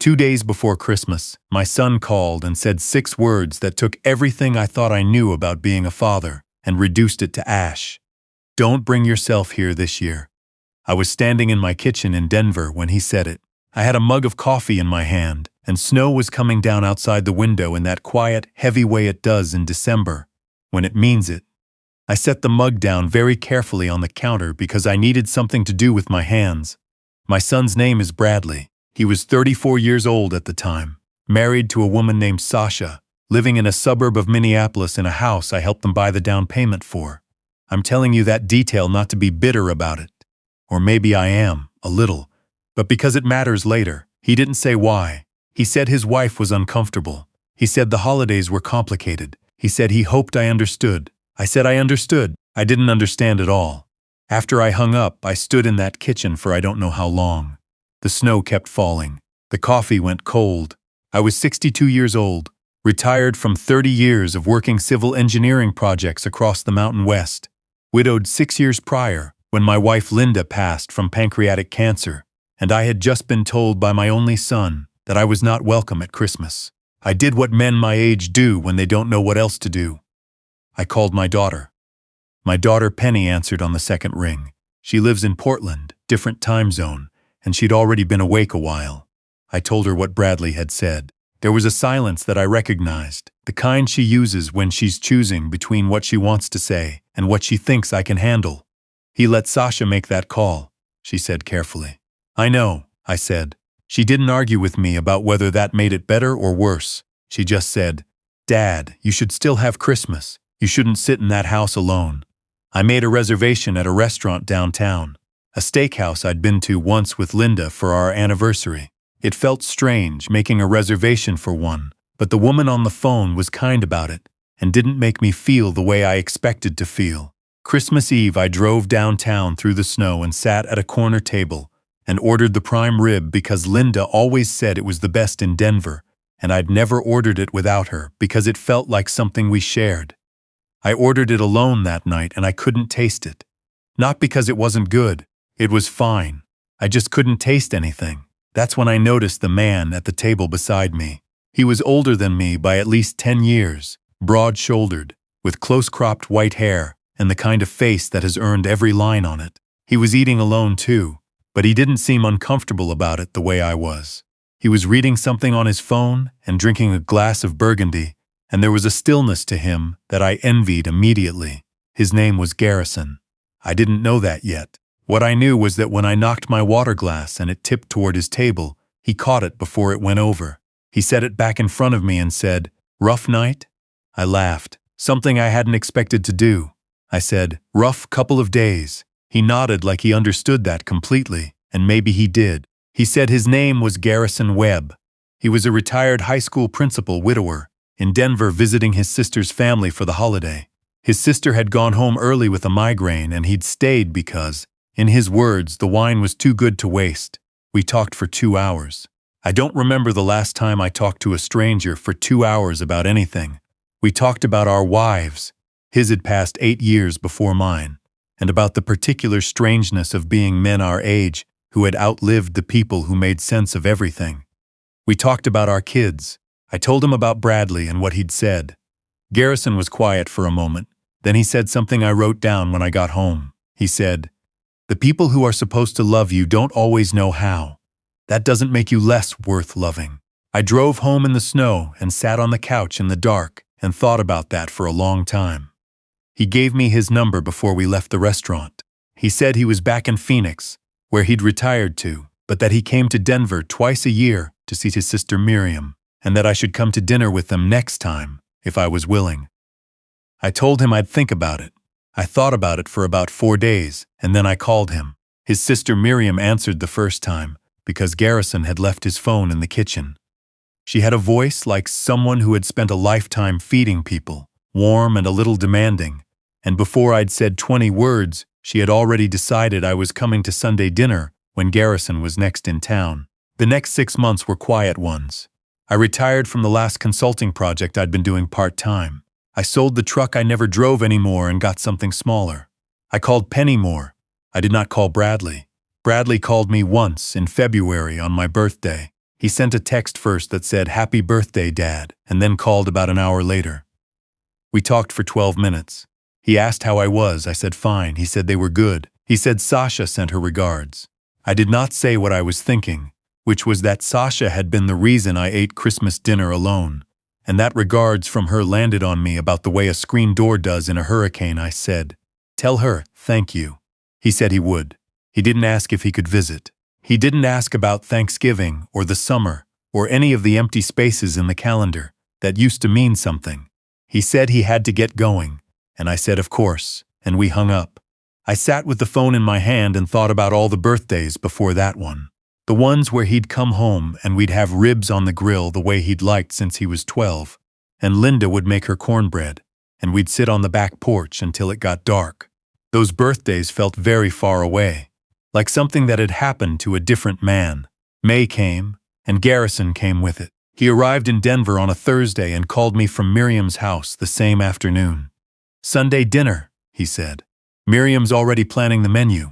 2 days before Christmas, my son called and said 6 words that took everything I thought I knew about being a father and reduced it to ash. Don't bring yourself here this year. I was standing in my kitchen in Denver when he said it. I had a mug of coffee in my hand, and snow was coming down outside the window in that quiet, heavy way it does in December, when it means it. I set the mug down very carefully on the counter because I needed something to do with my hands. My son's name is Bradley. He was 34 years old at the time, married to a woman named Sasha, living in a suburb of Minneapolis in a house I helped them buy the down payment for. I'm telling you that detail not to be bitter about it. Or maybe I am, a little. But because it matters later. He didn't say why. He said his wife was uncomfortable. He said the holidays were complicated. He said he hoped I understood. I said I understood. I didn't understand at all. After I hung up, I stood in that kitchen for I don't know how long. The snow kept falling. The coffee went cold. I was 62 years old, retired from 30 years of working civil engineering projects across the Mountain West, widowed 6 years prior when my wife Linda passed from pancreatic cancer, and I had just been told by my only son that I was not welcome at Christmas. I did what men my age do when they don't know what else to do. I called my daughter. My daughter Penny answered on the second ring. She lives in Portland, different time zone, and she'd already been awake a while. I told her what Bradley had said. There was a silence that I recognized, the kind she uses when she's choosing between what she wants to say and what she thinks I can handle. He let Sasha make that call, she said carefully. I know, I said. She didn't argue with me about whether that made it better or worse. She just said, Dad, you should still have Christmas. You shouldn't sit in that house alone. I made a reservation at a restaurant downtown, a steakhouse I'd been to once with Linda for our anniversary. It felt strange making a reservation for one, but the woman on the phone was kind about it and didn't make me feel the way I expected to feel. Christmas Eve, I drove downtown through the snow and sat at a corner table and ordered the prime rib because Linda always said it was the best in Denver, and I'd never ordered it without her because it felt like something we shared. I ordered it alone that night and I couldn't taste it. Not because it wasn't good. It was fine. I just couldn't taste anything. That's when I noticed the man at the table beside me. He was older than me by at least 10 years, broad-shouldered, with close-cropped white hair and the kind of face that has earned every line on it. He was eating alone too, but he didn't seem uncomfortable about it the way I was. He was reading something on his phone and drinking a glass of Burgundy, and there was a stillness to him that I envied immediately. His name was Garrison. I didn't know that yet. What I knew was that when I knocked my water glass and it tipped toward his table, he caught it before it went over. He set it back in front of me and said, "Rough night?" I laughed, something I hadn't expected to do. I said, "Rough couple of days." He nodded like he understood that completely, and maybe he did. He said his name was Garrison Webb. He was a retired high school principal widower in Denver visiting his sister's family for the holiday. His sister had gone home early with a migraine and he'd stayed because, in his words, the wine was too good to waste. We talked for 2 hours. I don't remember the last time I talked to a stranger for 2 hours about anything. We talked about our wives. His had passed 8 years before mine, and about the particular strangeness of being men our age who had outlived the people who made sense of everything. We talked about our kids. I told him about Bradley and what he'd said. Garrison was quiet for a moment. Then he said something I wrote down when I got home. He said, "The people who are supposed to love you don't always know how. That doesn't make you less worth loving." I drove home in the snow and sat on the couch in the dark and thought about that for a long time. He gave me his number before we left the restaurant. He said he was back in Phoenix, where he'd retired to, but that he came to Denver twice a year to see his sister Miriam, and that I should come to dinner with them next time, if I was willing. I told him I'd think about it. I thought about it for about 4 days, and then I called him. His sister Miriam answered the first time, because Garrison had left his phone in the kitchen. She had a voice like someone who had spent a lifetime feeding people, warm and a little demanding, and before I'd said 20 words, she had already decided I was coming to Sunday dinner when Garrison was next in town. The next 6 months were quiet ones. I retired from the last consulting project I'd been doing part-time. I sold the truck I never drove anymore and got something smaller. I called Penny more. I did not call Bradley. Bradley called me once in February on my birthday. He sent a text first that said, "Happy birthday, Dad," and then called about an hour later. We talked for 12 minutes. He asked how I was. I said fine. He said they were good. He said Sasha sent her regards. I did not say what I was thinking, which was that Sasha had been the reason I ate Christmas dinner alone, and that regards from her landed on me about the way a screen door does in a hurricane. I said, "Tell her, thank you." He said he would. He didn't ask if he could visit. He didn't ask about Thanksgiving or the summer or any of the empty spaces in the calendar that used to mean something. He said he had to get going, and I said of course, and we hung up. I sat with the phone in my hand and thought about all the birthdays before that one. The ones where he'd come home and we'd have ribs on the grill the way he'd liked since he was 12, and Linda would make her cornbread, and we'd sit on the back porch until it got dark. Those birthdays felt very far away, like something that had happened to a different man. May came, and Garrison came with it. He arrived in Denver on a Thursday and called me from Miriam's house the same afternoon. "Sunday dinner," he said. "Miriam's already planning the menu.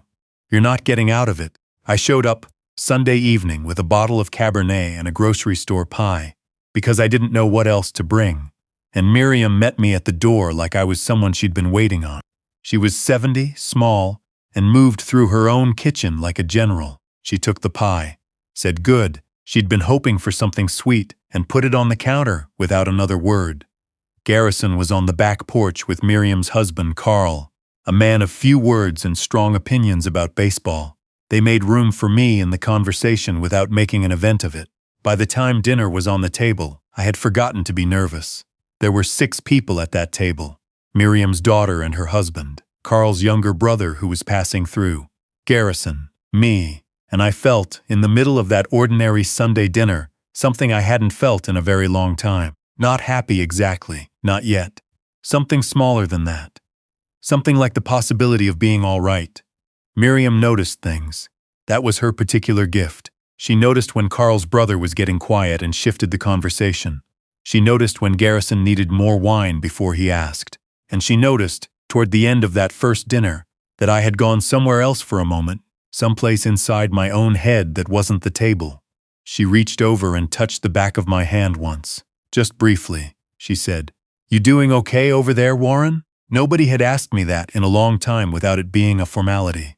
You're not getting out of it." I showed up Sunday evening with a bottle of Cabernet and a grocery store pie, because I didn't know what else to bring, and Miriam met me at the door like I was someone she'd been waiting on. She was 70, small, and moved through her own kitchen like a general. She took the pie, said good, she'd been hoping for something sweet, and put it on the counter without another word. Garrison was on the back porch with Miriam's husband, Carl, a man of few words and strong opinions about baseball. They made room for me in the conversation without making an event of it. By the time dinner was on the table, I had forgotten to be nervous. There were 6 people at that table. Miriam's daughter and her husband, Carl's younger brother who was passing through, Garrison, me, and I felt, in the middle of that ordinary Sunday dinner, something I hadn't felt in a very long time. Not happy exactly, not yet. Something smaller than that. Something like the possibility of being all right. Miriam noticed things. That was her particular gift. She noticed when Carl's brother was getting quiet and shifted the conversation. She noticed when Garrison needed more wine before he asked. And she noticed, toward the end of that first dinner, that I had gone somewhere else for a moment, someplace inside my own head that wasn't the table. She reached over and touched the back of my hand once. Just briefly, she said, "You doing okay over there, Warren?" Nobody had asked me that in a long time without it being a formality.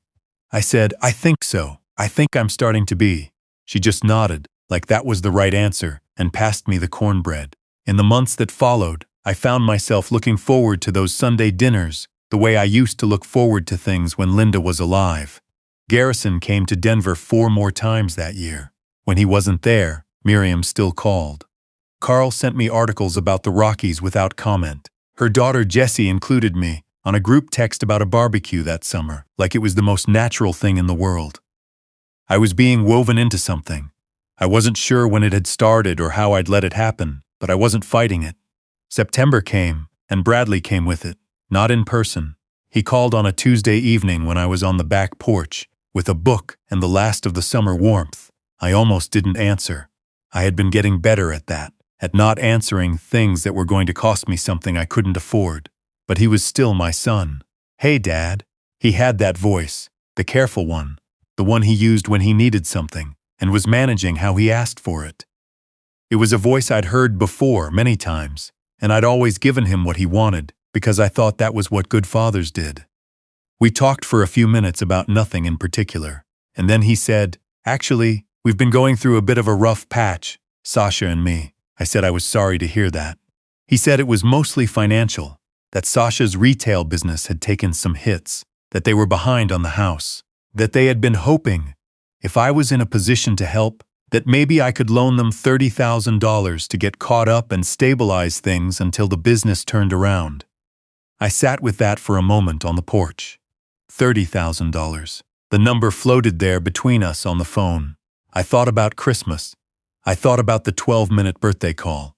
I said, "I think so. I think I'm starting to be." She just nodded, like that was the right answer, and passed me the cornbread. In the months that followed, I found myself looking forward to those Sunday dinners, the way I used to look forward to things when Linda was alive. Garrison came to Denver 4 more times that year. When he wasn't there, Miriam still called. Carl sent me articles about the Rockies without comment. Her daughter Jessie included me on a group text about a barbecue that summer, like it was the most natural thing in the world. I was being woven into something. I wasn't sure when it had started or how I'd let it happen, but I wasn't fighting it. September came, and Bradley came with it, not in person. He called on a Tuesday evening when I was on the back porch, with a book and the last of the summer warmth. I almost didn't answer. I had been getting better at that, at not answering things that were going to cost me something I couldn't afford. But he was still my son. "Hey, Dad." He had that voice, the careful one, the one he used when he needed something, and was managing how he asked for it. It was a voice I'd heard before many times, and I'd always given him what he wanted, because I thought that was what good fathers did. We talked for a few minutes about nothing in particular, and then he said, "Actually, we've been going through a bit of a rough patch, Sasha and me." I said I was sorry to hear that. He said it was mostly financial, that Sasha's retail business had taken some hits, that they were behind on the house, that they had been hoping, if I was in a position to help, that maybe I could loan them $30,000 to get caught up and stabilize things until the business turned around. I sat with that for a moment on the porch. $30,000. The number floated there between us on the phone. I thought about Christmas. I thought about the 12-minute birthday call.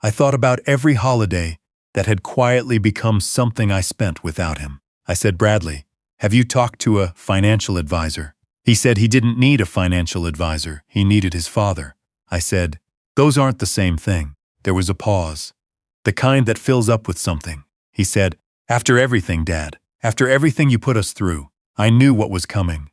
I thought about every holiday that had quietly become something I spent without him. I said, "Bradley, have you talked to a financial advisor?" He said he didn't need a financial advisor, he needed his father. I said, "Those aren't the same thing." There was a pause. "The kind that fills up with something." He said, "After everything, Dad, after everything you put us through, I knew what was coming."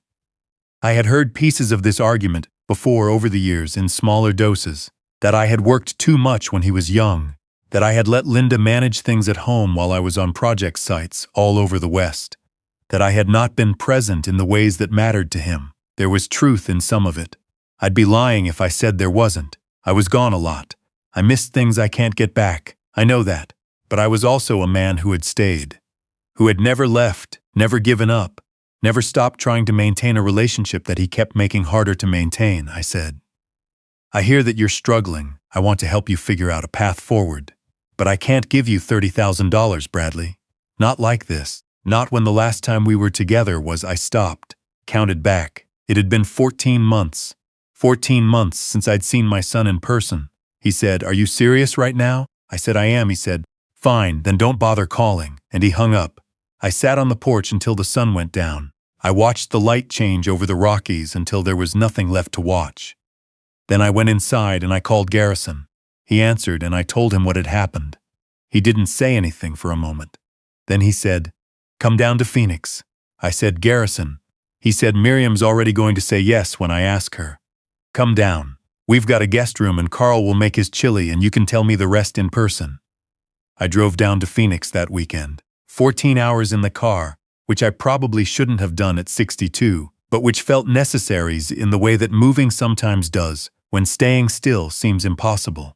I had heard pieces of this argument before over the years in smaller doses, that I had worked too much when he was young, that I had let Linda manage things at home while I was on project sites all over the West, that I had not been present in the ways that mattered to him. There was truth in some of it. I'd be lying if I said there wasn't. I was gone a lot. I missed things I can't get back. I know that. But I was also a man who had stayed, who had never left, never given up, never stopped trying to maintain a relationship that he kept making harder to maintain. I said, I hear that you're struggling. I want to help you figure out a path forward. But I can't give you $30,000, Bradley. Not like this. Not when the last time we were together was. I stopped, counted back. It had been 14 months. 14 months since I'd seen my son in person. He said, Are you serious right now? I said, I am. He said, Fine, then don't bother calling. And he hung up. I sat on the porch until the sun went down. I watched the light change over the Rockies until there was nothing left to watch. Then I went inside and I called Garrison. He answered and I told him what had happened. He didn't say anything for a moment. Then he said, Come down to Phoenix. I said, Garrison. He said, Miriam's already going to say yes when I ask her. Come down. We've got a guest room and Carl will make his chili and you can tell me the rest in person. I drove down to Phoenix that weekend. 14 hours in the car, which I probably shouldn't have done at 62, but which felt necessary in the way that moving sometimes does when staying still seems impossible.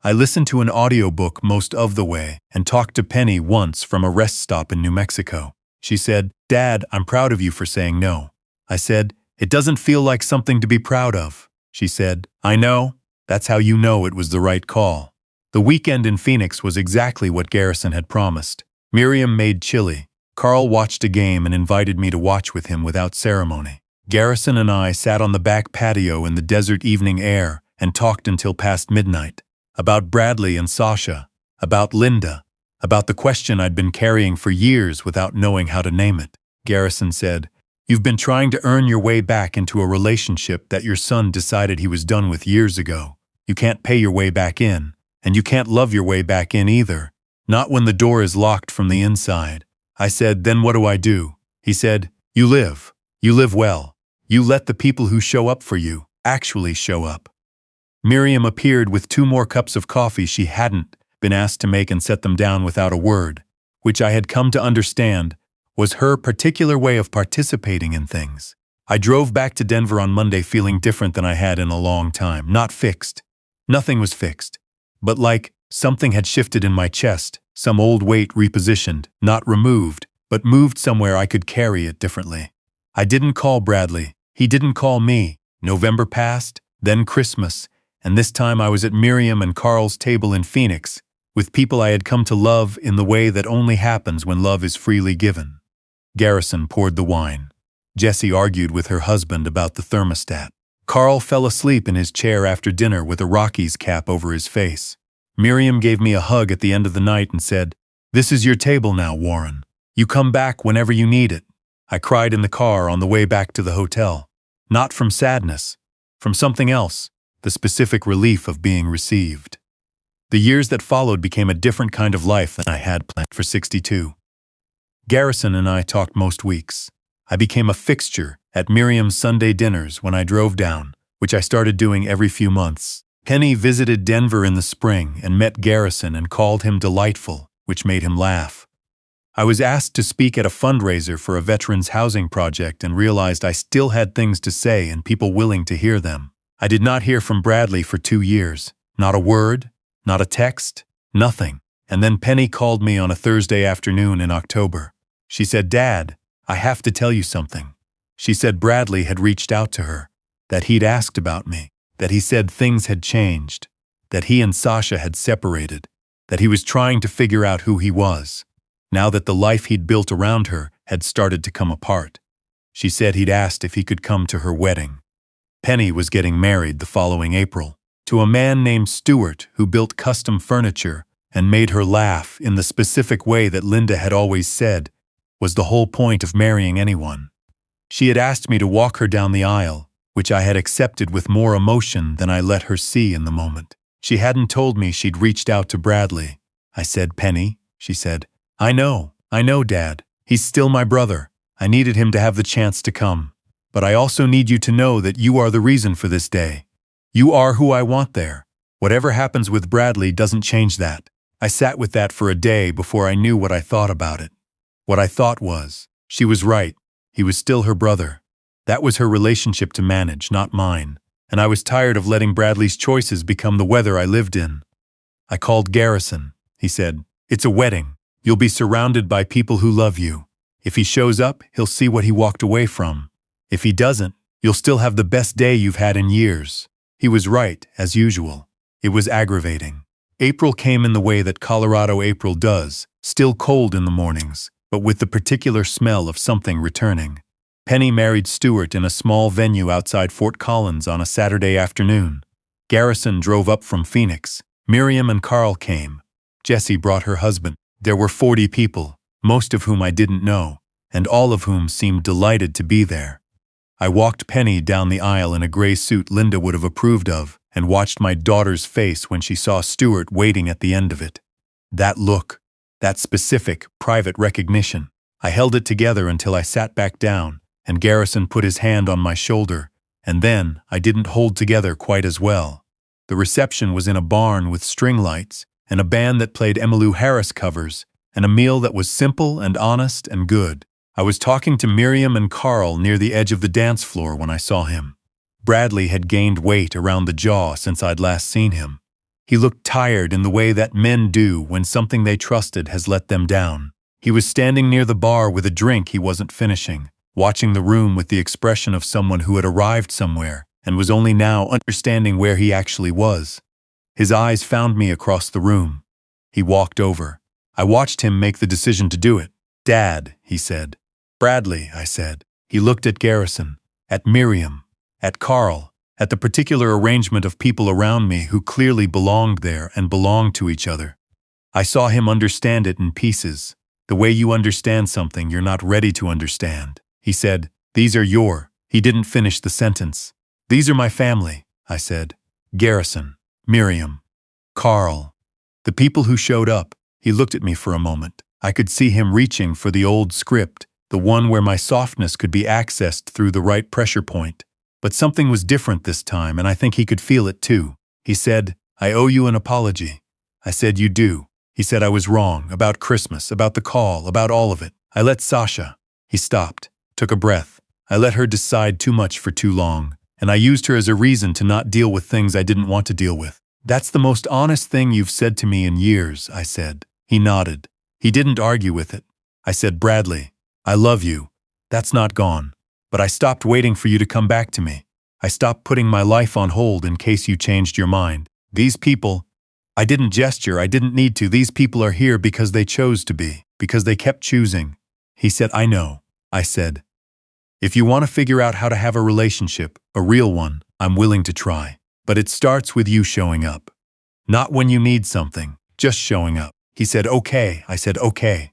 I listened to an audiobook most of the way and talked to Penny once from a rest stop in New Mexico. She said, Dad, I'm proud of you for saying no. I said, It doesn't feel like something to be proud of. She said, I know. That's how you know it was the right call. The weekend in Phoenix was exactly what Garrison had promised. Miriam made chili. Carl watched a game and invited me to watch with him without ceremony. Garrison and I sat on the back patio in the desert evening air and talked until past midnight. About Bradley and Sasha, about Linda, about the question I'd been carrying for years without knowing how to name it. Garrison said, You've been trying to earn your way back into a relationship that your son decided he was done with years ago. You can't pay your way back in, and you can't love your way back in either, not when the door is locked from the inside. I said, Then what do I do? He said, You live. You live well. You let the people who show up for you actually show up. Miriam appeared with 2 more cups of coffee she hadn't been asked to make and set them down without a word, which I had come to understand was her particular way of participating in things. I drove back to Denver on Monday feeling different than I had in a long time. Not fixed. Nothing was fixed. But like something had shifted in my chest, some old weight repositioned, not removed, but moved somewhere I could carry it differently. I didn't call Bradley. He didn't call me. November passed, then Christmas, and this time I was at Miriam and Carl's table in Phoenix, with people I had come to love in the way that only happens when love is freely given. Garrison poured the wine. Jessie argued with her husband about the thermostat. Carl fell asleep in his chair after dinner with a Rockies cap over his face. Miriam gave me a hug at the end of the night and said, This is your table now, Warren. You come back whenever you need it. I cried in the car on the way back to the hotel. Not from sadness, from something else, the specific relief of being received. The years that followed became a different kind of life than I had planned for 62. Garrison and I talked most weeks. I became a fixture at Miriam's Sunday dinners when I drove down, which I started doing every few months. Penny visited Denver in the spring and met Garrison and called him delightful, which made him laugh. I was asked to speak at a fundraiser for a veterans housing project and realized I still had things to say and people willing to hear them. I did not hear from Bradley for 2 years. Not a word, not a text, nothing. And then Penny called me on a Thursday afternoon in October. She said, Dad, I have to tell you something. She said Bradley had reached out to her, that he'd asked about me, that he said things had changed, that he and Sasha had separated, that he was trying to figure out who he was, now that the life he'd built around her had started to come apart. She said he'd asked if he could come to her wedding. Penny was getting married the following April to a man named Stuart who built custom furniture and made her laugh in the specific way that Linda had always said was the whole point of marrying anyone. She had asked me to walk her down the aisle, which I had accepted with more emotion than I let her see in the moment. She hadn't told me she'd reached out to Bradley. I said, Penny, she said, I know, Dad. He's still my brother. I needed him to have the chance to come. But I also need you to know that you are the reason for this day. You are who I want there. Whatever happens with Bradley doesn't change that." I sat with that for a day before I knew what I thought about it. What I thought was, she was right. He was still her brother. That was her relationship to manage, not mine. And I was tired of letting Bradley's choices become the weather I lived in. I called Garrison. He said, "It's a wedding. You'll be surrounded by people who love you. If he shows up, he'll see what he walked away from. If he doesn't, you'll still have the best day you've had in years." He was right, as usual. It was aggravating. April came in the way that Colorado April does, still cold in the mornings, but with the particular smell of something returning. Penny married Stuart in a small venue outside Fort Collins on a Saturday afternoon. Garrison drove up from Phoenix. Miriam and Carl came. Jessie brought her husband. There were 40 people, most of whom I didn't know, and all of whom seemed delighted to be there. I walked Penny down the aisle in a gray suit Linda would have approved of, and watched my daughter's face when she saw Stuart waiting at the end of it. That look, that specific, private recognition. I held it together until I sat back down, and Garrison put his hand on my shoulder, and then I didn't hold together quite as well. The reception was in a barn with string lights, and a band that played Emmylou Harris covers, and a meal that was simple and honest and good. I was talking to Miriam and Carl near the edge of the dance floor when I saw him. Bradley had gained weight around the jaw since I'd last seen him. He looked tired in the way that men do when something they trusted has let them down. He was standing near the bar with a drink he wasn't finishing, watching the room with the expression of someone who had arrived somewhere and was only now understanding where he actually was. His eyes found me across the room. He walked over. I watched him make the decision to do it. "Dad," he said. "Bradley," I said. He looked at Garrison, at Miriam, at Carl, at the particular arrangement of people around me who clearly belonged there and belonged to each other. I saw him understand it in pieces, the way you understand something you're not ready to understand. He said, "These are your." He didn't finish the sentence. "These are my family," I said. Garrison, Miriam, Carl. The people who showed up. He looked at me for a moment. I could see him reaching for the old script, the one where my softness could be accessed through the right pressure point. But something was different this time, and I think he could feel it too. He said, "I owe you an apology." I said, "You do." He said I was wrong, about Christmas, about the call, about all of it. I let Sasha. He stopped, took a breath. I let her decide too much for too long, and I used her as a reason to not deal with things I didn't want to deal with. "That's the most honest thing you've said to me in years," I said. He nodded. He didn't argue with it. I said, "Bradley, I love you. That's not gone. But I stopped waiting for you to come back to me. I stopped putting my life on hold in case you changed your mind. These people," I didn't gesture, I didn't need to. "These people are here because they chose to be, because they kept choosing." He said, "I know." I said, "If you want to figure out how to have a relationship, a real one, I'm willing to try. But it starts with you showing up. Not when you need something, just showing up." He said, "Okay." I said, "Okay."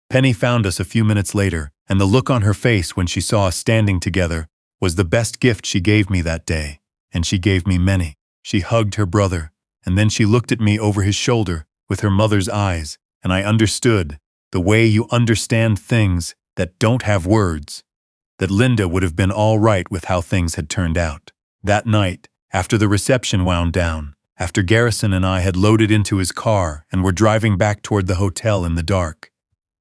Penny found us a few minutes later, and the look on her face when she saw us standing together was the best gift she gave me that day, and she gave me many. She hugged her brother, and then she looked at me over his shoulder with her mother's eyes, and I understood, the way you understand things that don't have words, that Linda would have been all right with how things had turned out. That night, after the reception wound down, after Garrison and I had loaded into his car and were driving back toward the hotel in the dark,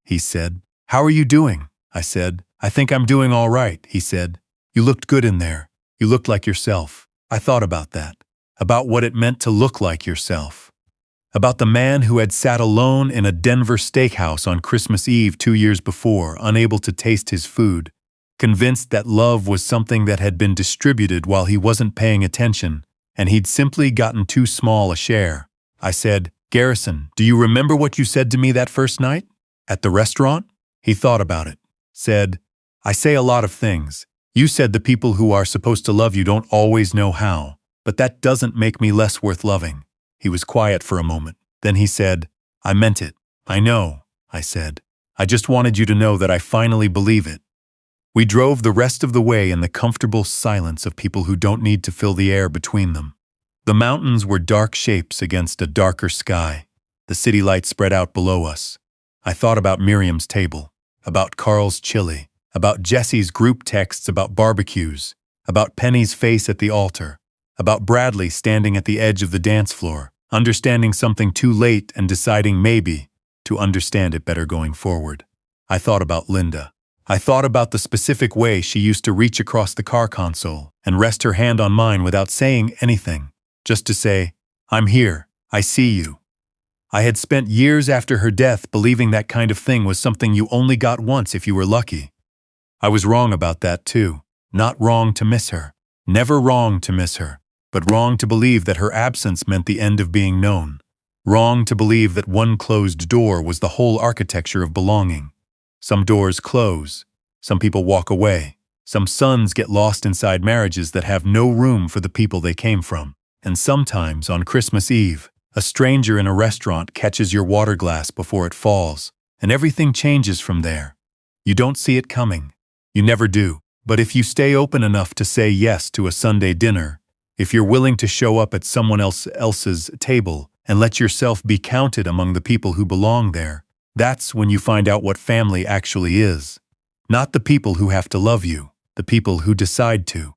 he said, "How are you doing?" I said, "I think I'm doing all right," he said. "You looked good in there. You looked like yourself." I thought about that, about what it meant to look like yourself, about the man who had sat alone in a Denver steakhouse on Christmas Eve 2 years before, unable to taste his food, convinced that love was something that had been distributed while he wasn't paying attention, and he'd simply gotten too small a share. I said, "Garrison, do you remember what you said to me that first night? At the restaurant?" He thought about it. Said, "I say a lot of things. You said the people who are supposed to love you don't always know how, but that doesn't make me less worth loving." He was quiet for a moment. Then he said, "I meant it." "I know," I said. "I just wanted you to know that I finally believe it." We drove the rest of the way in the comfortable silence of people who don't need to fill the air between them. The mountains were dark shapes against a darker sky. The city lights spread out below us. I thought about Miriam's table, about Carl's chili, about Jesse's group texts about barbecues, about Penny's face at the altar, about Bradley standing at the edge of the dance floor, understanding something too late and deciding maybe to understand it better going forward. I thought about Linda. I thought about the specific way she used to reach across the car console and rest her hand on mine without saying anything, just to say, "I'm here, I see you." I had spent years after her death believing that kind of thing was something you only got once if you were lucky. I was wrong about that too. Not wrong to miss her. Never wrong to miss her, but wrong to believe that her absence meant the end of being known. Wrong to believe that one closed door was the whole architecture of belonging. Some doors close. Some people walk away. Some sons get lost inside marriages that have no room for the people they came from. And sometimes, on Christmas Eve, a stranger in a restaurant catches your water glass before it falls, and everything changes from there. You don't see it coming. You never do. But if you stay open enough to say yes to a Sunday dinner, if you're willing to show up at someone else's table and let yourself be counted among the people who belong there, that's when you find out what family actually is. Not the people who have to love you, the people who decide to.